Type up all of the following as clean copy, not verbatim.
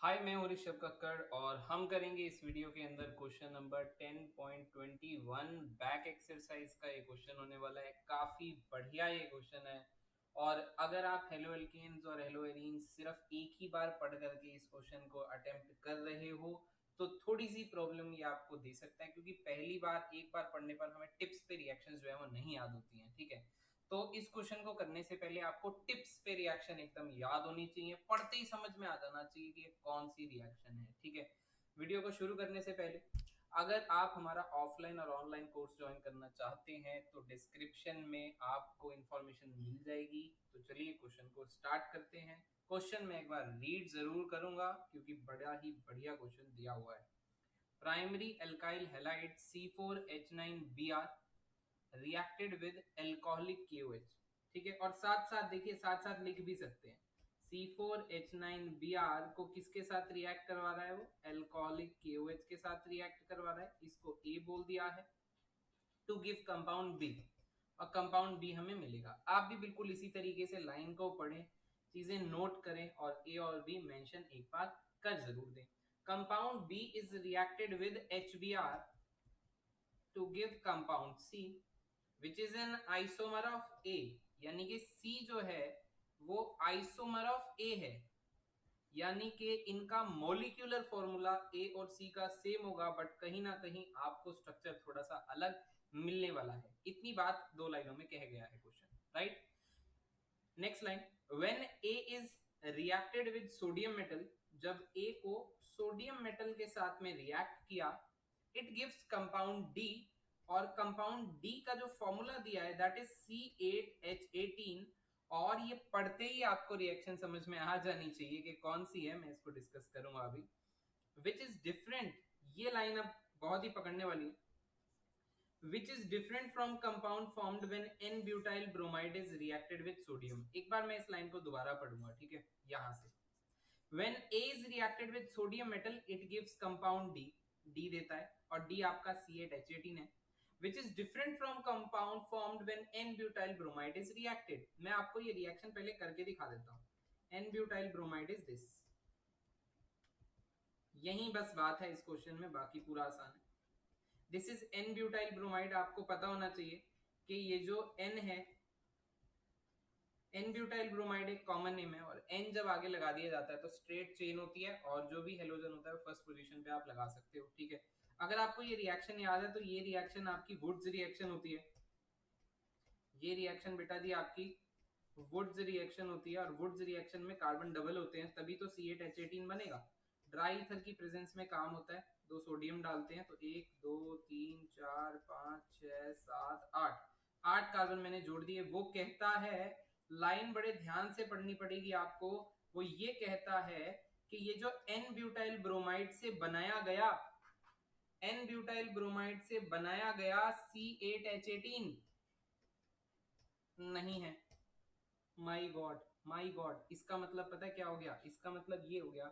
हाय, मैं हूँ ऋषभ कक्कड़ और हम करेंगे इस वीडियो के अंदर क्वेश्चन नंबर 10.21 बैक एक्सरसाइज का ये क्वेश्चन होने वाला है। काफी बढ़िया ये क्वेश्चन है। और अगर आप हेलो एल्केन्स और हेलो एरीन्स सिर्फ एक ही बार पढ़ करके इस क्वेश्चन को अटेम्प्ट कर रहे हो तो थोड़ी सी प्रॉब्लम ये आपको दे सकता है, क्योंकि पहली बार एक बार पढ़ने पर हमें टिप्स पे रिएक्शंस जो है वो नहीं याद होती हैं। ठीक है, तो इस क्वेश्चन को करने से पहले आपको टिप्स पे रिएक्शन एकदम याद होनी चाहिए, पढ़ते ही समझ में आ जाना चाहिए कि ये कौन सी रिएक्शन है। ठीक है, वीडियो को शुरू करने से पहले अगर आप हमारा ऑफलाइन और ऑनलाइन कोर्स ज्वाइन करना चाहते हैं तो डिस्क्रिप्शन में आपको इंफॉर्मेशन मिल जाएगी। तो चलिए क्वेश्चन को स्टार्ट करते हैं। क्वेश्चन में एक बार रीड जरूर करूंगा क्योंकि बड़ा ही बढ़िया क्वेश्चन दिया हुआ है। Primary alkyl halide C4H9Br reacted with alcoholic KOH। ठीक है, और साथ साथ देखिए, साथ साथ लिख भी सकते हैं C4H9Br को किसके साथ रिएक्ट करवा रहा है, वो एल्कोहलिक KOH के साथ रिएक्ट करवा रहा है। इसको A बोल दिया है टू गिव कंपाउंड बी, और कंपाउंड बी हमें मिलेगा। आप भी बिल्कुल इसी तरीके से लाइन को पढ़ें, चीजें नोट करें और ए और बी मेंशन एक बार कर जरूर दें। Compound B is reacted with HBr to give compound C which is an isomer of A, यानी कि सी जो है वो आइसोमर ऑफ ए है, यानी कि इनका मॉलिक्यूलर फॉर्मूला ए और सी का सेम होगा, बट कहीं ना कहीं आपको स्ट्रक्चर थोड़ा सा अलग मिलने वाला है। इतनी बात दो लाइनों में कह गया है question, right. Next line, when A is reacted with sodium metal, जब ए को सोडियम मेटल के साथ में रिएक्ट किया, इट गिव्स कंपाउंड डी, और कंपाउंड डी का जो फॉर्मूला दिया है दैट इज C8H18। और ये पढ़ते ही आपको रिएक्शन समझ में आ जानी चाहिए कि कौन सी है, मैं इसको डिस्कस करूंगा अभी। विच इज डिफरेंट, ये लाइन अब बहुत ही पकड़ने वाली है। which is different from compound formed when N-butyl bromide is reacted with sodium। एक बार मैं इस लाइन को दोबारा पढ़ूंगा, ठीक है, यहां से। When A is reacted with sodium metal, it gives compound D, D देता है, और D आपका C8H18 है। Which is different from compound formed when N-butyl bromide is reacted। मैं आपको ये रिएक्शन पहले करके दिखा देता हूं। N-butyl bromide is this। यही बस बात है इस क्वेश्चन में, बाकी पूरा आसान है। This is an butyl bromide. आपको पता होना चाहिए कि ये जो एन है, एन ब्यूटाइल ब्रोमाइड एक कॉमन नेम है, और एन जब आगे लगा दिया जाता है तो स्ट्रेट चेन होती है, और जो भी हेलोजन होता है फर्स्ट पोजीशन पे आप लगा सकते हो। ठीक है, अगर आपको ये रिएक्शन याद है तो ये रिएक्शन आपकी वुड्स रिएक्शन होती है। ये रिएक्शन बेटा जी आपकी वुड्स रिएक्शन होती है, और वुड्स रिएक्शन में कार्बन डबल होते हैं, तभी तो C8H18 बनेगा। ड्राई ईथर की प्रेजेंस में काम होता है, दो सोडियम डालते हैं तो 1 2 3 4 5 6 7 8, 8 कार्बन मैंने जोड़ दिए। वो कहता है, लाइन बड़े ध्यान से पढ़नी पड़ेगी आपको, वो ये कहता है कि ये जो एन ब्यूटाइल ब्रोमाइड से बनाया गया, एन ब्यूटाइल ब्रोमाइड से बनाया गया C8H18 नहीं है। माई गॉड, माई गॉड, इसका मतलब पता है क्या हो गया? इसका मतलब ये हो गया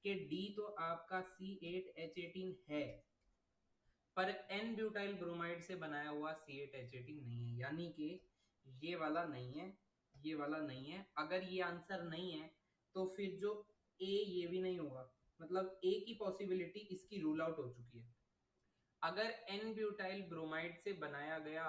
कि डी तो आपका C8H18 है, पर एन ब्यूटाइल ब्रोमाइड से बनाया हुआ C8H18 नहीं है, यानी कि ये वाला नहीं है, ये वाला नहीं है। अगर ये आंसर नहीं है तो फिर जो ए, ये भी नहीं होगा, मतलब ए की पॉसिबिलिटी इसकी रूल आउट हो चुकी है। अगर एन ब्यूटाइल ब्रोमाइड से बनाया गया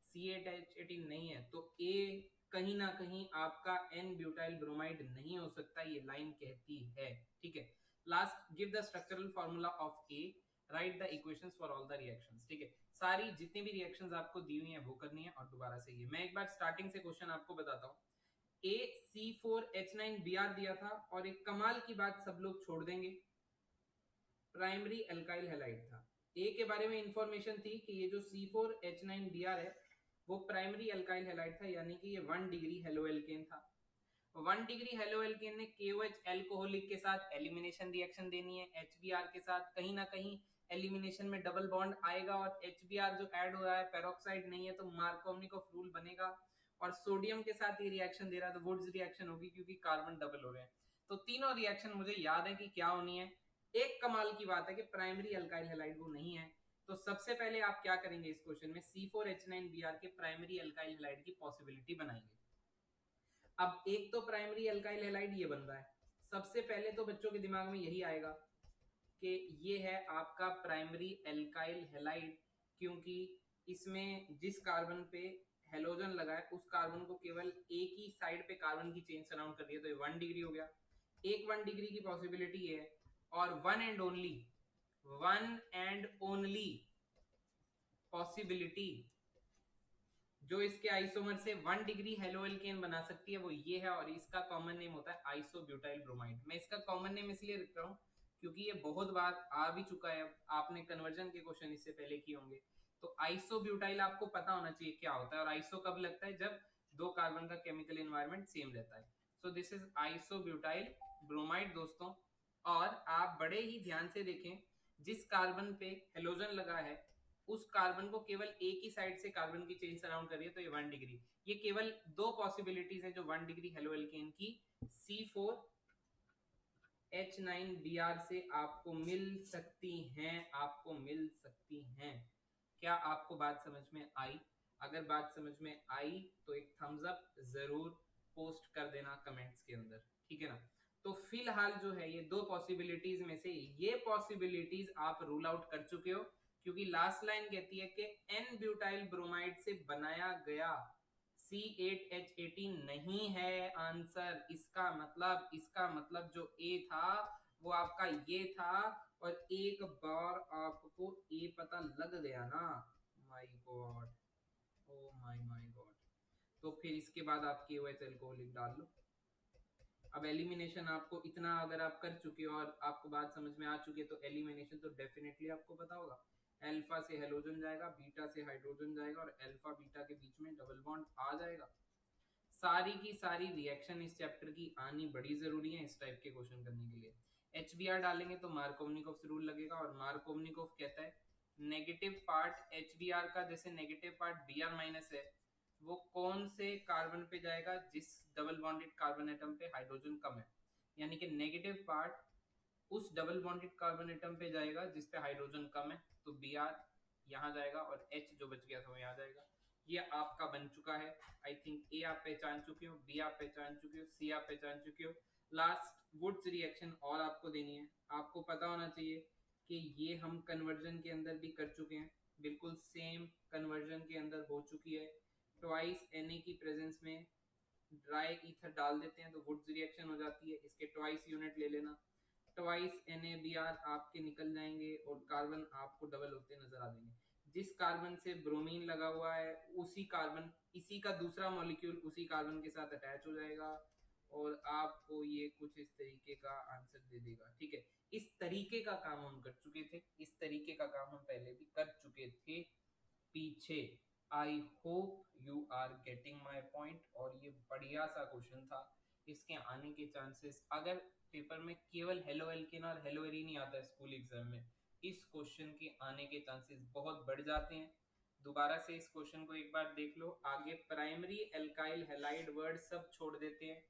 C8H18 नहीं है तो ए कहीं ना कहीं आपका एन ब्यूटाइल ब्रोमाइड नहीं हो सकता, ये लाइन कहती है। ठीक है, last, give the structural formula of A, right the equations for all the reactions. ठीक है, सारी जितनी भी रिएक्शंस आपको दी हुई हैं वो करनी है, और दोबारा से ये मैं एक बार स्टार्टिंग से क्वेश्चन आपको बताता हूँ। ए C4H9Br दिया था, और एक कमाल की बात सब लोग छोड़ देंगे, प्राइमरी एल्काइल हैलाइड था। ए के बारे में इंफॉर्मेशन थी कि ये जो C4H9Br है वो प्राइमरी एल्काइल हैलाइड था, यानी कि ये 1 डिग्री हेलो एल्केन था। 1 डिग्री हेलो एल्केन ने KOH एल्कोहलिक के साथ एलिमिनेशन रिएक्शन देनी है, HBr के साथ कहीं ना कहीं एलिमिनेशन में डबल बॉन्ड आएगा, और HBr जो ऐड हो रहा है पेरोक्साइड नहीं है, तो मार्कोवनिकोव रूल बनेगा, और सोडियम के साथ ये रिएक्शन दे रहा है तो वुड्स रिएक्शन होगी क्योंकि कार्बन डबल हो रहे हैं। तो तीनों रिएक्शन मुझे याद है कि क्या होनी है। एक कमाल की बात है कि प्राइमरी अल्काइल हैलाइड वो नहीं है, तो सबसे पहले आप क्या करेंगे इस क्वेश्चन में, C4H9Br के प्राइमरी अल्काइल हैलाइड की पॉसिबिलिटी बनाएंगे। अब एक तो प्राइमरी अल्काइल हैलाइड ये बन रहा है सबसे पहले तो बच्चों के दिमाग में यही आएगा कि ये है आपका प्राइमरी एल्काइल हैलाइड, क्योंकि इसमें जिस कार्बन पे हेलोजन लगा है उस कार्बन को केवल एक ही साइड पे कार्बन की चेन सराउंड कर रही है, तो ये 1 डिग्री हो गया। एक 1 डिग्री की पॉसिबिलिटी है, और वन एंड ओनली पॉसिबिलिटी जो इसके आइसोमर से 1 डिग्री हेलो एल्केन बना सकती है वो ये है, और इसका कॉमन नेम होता है आइसोब्यूटाइल ब्रोमाइड। मैं इसका कॉमन नेम इसलिए लिख रहा हूँ क्योंकि ये बहुत बार आ भी चुका है, आपने कन्वर्जन के क्वेश्चन इससे पहले किए होंगे। तो आइसोब्यूटाइल आपको पता होना चाहिए क्या होता है, और आइसो कब लगता है, जब दो कार्बन का केमिकल एनवायरनमेंट सेम रहता है। So this is isobutyl bromide दोस्तों। और आप बड़े ही ध्यान से देखें, जिस कार्बन पे हेलोजन लगा है उस कार्बन को केवल एक ही साइड से कार्बन की चेन सराउंड कर रही है, तो ये 1 डिग्री। ये केवल दो पॉसिबिलिटीज है जो 1 डिग्री हेलो एल्केन की C4H9Br से आपको मिल सकती हैं, आपको मिल सकती हैं। क्या आपको बात समझ में आई? अगर बात समझ में आई तो एक थम्स अप जरूर पोस्ट कर देना कमेंट्स के अंदर, ठीक है ना। तो फिलहाल जो है ये दो पॉसिबिलिटीज में से ये पॉसिबिलिटीज आप रूल आउट कर चुके हो, क्योंकि लास्ट लाइन कहती है कि एन ब्यूटाइल ब्रोमाइड से बनाया गया C8H18 नहीं है आंसर। इसका मतलब जो ए था वो आपका ये था, और एक बार आपको ए पता लग गया ना, my God, oh my God, तो फिर इसके बाद आप KOH अल्कोहलिक डाल लो। अब एलिमिनेशन आपको इतना अगर आप कर चुके हो और आपको बात समझ में आ चुकी है, तो एलिमिनेशन तो डेफिनेटली आपको पता होगा। अल्फा से हेलोजन जाएगा, बीटा से हाइड्रोजन जाएगा, और अल्फा बीटा के बीच में डबल बॉन्ड आ जाएगा। सारी की सारी रिएक्शन इस चैप्टर की आनी बड़ी जरूरी है इस टाइप के क्वेश्चन करने के लिए। HBr डालेंगे तो मार्कोवनिकोव रूल लगेगा, और मार्कोवनिकोव कहता है नेगेटिव पार्ट HBr का, जैसे नेगेटिव पार्ट Br माइनस है, वो कौन से कार्बन पे जाएगा जिस डबल बॉन्डेड कार्बन एटम पे हाइड्रोजन कम है, यानी कि नेगेटिव पार्ट उस डबल बॉन्डेड कार्बन एटम पे जाएगा जिस पे हाइड्रोजन कम है, तो Br यहाँ जाएगा, और H जो बच गया था वो यहाँ जाएगा। ये आपका बन चुका है। आई थिंक ए आप पहचान चुके हो, बी आप पहचान चुके हो, सी आप पहचान चुके हो। लास्ट वुड्स रिएक्शन और आपको देनी है। आपको पता होना चाहिए कि ये हम कन्वर्जन के अंदर भी कर चुके हैं, बिल्कुल सेम कन्वर्जन के अंदर हो चुकी है। ट्वाइस Na की प्रेजेंस में ड्राई ईथर डाल देते हैं तो वुड्स रिएक्शन हो जाती है। इसके ट्वाइस यूनिट ले लेना, ट्वाइस NaBr आपके निकल जाएंगे, और कार्बन आपको डबल होते नजर आ जाएंगे। जिस कार्बन से ब्रोमीन लगा हुआ है उसी कार्बन, इसी का दूसरा मॉलिक्यूल उसी कार्बन के साथ अटैच हो जाएगा, और आपको ये कुछ इस तरीके का आंसर दे देगा, ठीक है। इस तरीके का काम हम कर चुके थे, इस तरीके का काम हम पहले भी कर चुके थे पीछे। I hope you are getting my point, और ये बढ़िया सा क्वेश्चन था। इसके आने के चांसेस, अगर पेपर में केवल हेलो एल्केन और हेलो एरीन ही आता है स्कूल एग्जाम में, इस क्वेश्चन के आने के चांसेस बहुत बढ़ जाते हैं। दोबारा से इस क्वेश्चन को एक बार देख लो। आगे प्राइमरी एल्काइल हैलाइड वर्ड सब छोड़ देते हैं।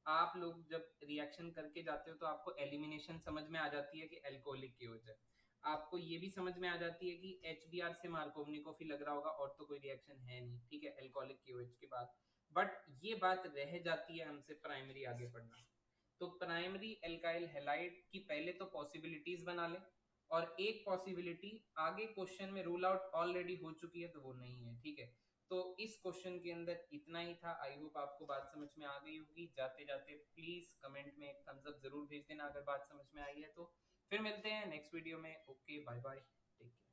आप लोग जब रिएक्शन करके जाते हो तो आपको एलिमिनेशन समझ में आ जाती है कि अल्कोहलिक की वजह, आपको ये भी समझ में आ जाती है कि HBr से मार्कोवनिकोव ही लग रहा होगा, और तो कोई रिएक्शन है नहीं, ठीक है, अल्कोहलिक KOH के बाद। बट ये बात रह जाती है हमसे प्राइमरी आगे पढ़ना। तो प्राइमरी एल्काइल हैलाइड की पहले तो पॉसिबिलिटीज बना ले, और एक पॉसिबिलिटी आगे क्वेश्चन में रूल आउट ऑलरेडी हो चुकी है, तो वो नहीं है, ठीक है। तो इस क्वेश्चन के अंदर इतना ही था। आई होप आपको बात समझ में आ गई होगी। जाते जाते प्लीज कमेंट में एक थम्स अप जरूर भेज देना अगर बात समझ में आई है तो। फिर मिलते हैं नेक्स्ट वीडियो में। Okay, bye bye, take care.